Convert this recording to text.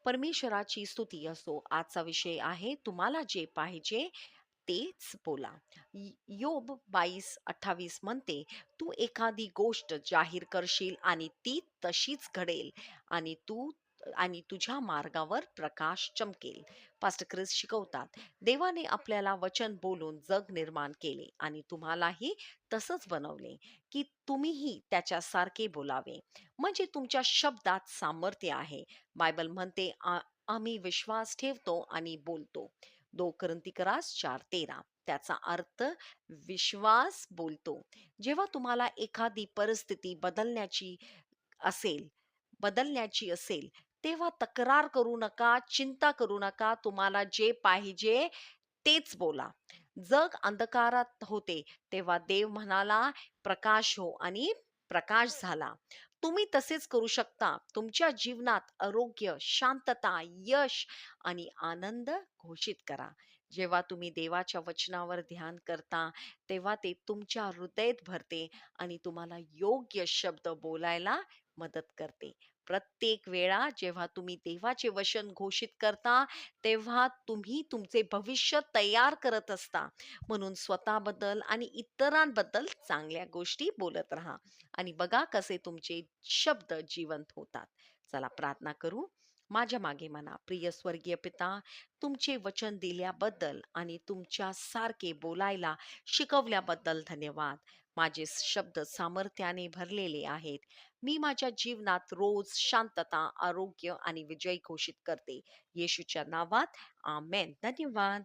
परमेश्वराची स्तुती असो. आजचा विषय आहे तुम्हाला जे पाहिजे तेच बोला. योब 22:28 म्हणते, "तू एखादी गोष्ट जाहीर करशील आणि ती तशीच घडेल आणि तुझ्या मार्गावर प्रकाश चमकेल." पास्टर ख्रिस शिकवतात, देवाने आपल्याला वचन बोलून जग निर्माण केले आणि तुम्हालाही तसंच बनवले, की तुम्हीही त्याच्यासारखे बोलावे. म्हणजे तुमच्या शब्दात सामर्थ्य आहे. बायबल म्हणते, आम्ही विश्वास ठेवतो आणि बोलतो." 2 कोरिन्थिकरास 4:13. त्याचा अर्थ विश्वास बोलतो. जेव्हा तुम्हाला एखादी परिस्थिती असेल बदलण्याची असेल, तेव्हा तक्रार करू नका, चिंता करू नका. तुम्हाला जे पाहिजे तेच बोला. जग अंधकारात होते, तेव्हा देव म्हणाला, "प्रकाश हो" आणि प्रकाश झाला. तुम्ही तसेच करू शकता. तुमच्या जीवनात आरोग्य, शांतता, यश आणि आनंद घोषित करा. जेव्हा तुम्ही देवाच्या वचनावर ध्यान करता, तेव्हा ते तुमच्या हृदयात भरते आणि तुम्हाला योग्य शब्द बोलायला मदत करते. प्रत्येक वेळा जेव्हा तुम्ही देवाचे वचन घोषित करता, तेव्हा तुम्ही तुमचे भविष्य तयार करत असता. म्हणून स्वतःबद्दल आणि इतरांबद्दल चांगल्या गोष्टी बोलत राहा आणि बघा कसे तुमचे शब्द जिवंत होतात. चला प्रार्थना करू. माझ्या मागे म्हणा, प्रिय स्वर्गीय पिता, तुमचे वचन दिल्याबद्दल आणि तुमच्या सारखे बोलायला शिकवल्याबद्दल धन्यवाद. माझे शब्द सामर्थ्याने भरलेले आहेत. मी माझ्या जीवनात रोज शांतता, आरोग्य आणि विजय घोषित करते. येशूच्या नावात आमेन. धन्यवाद.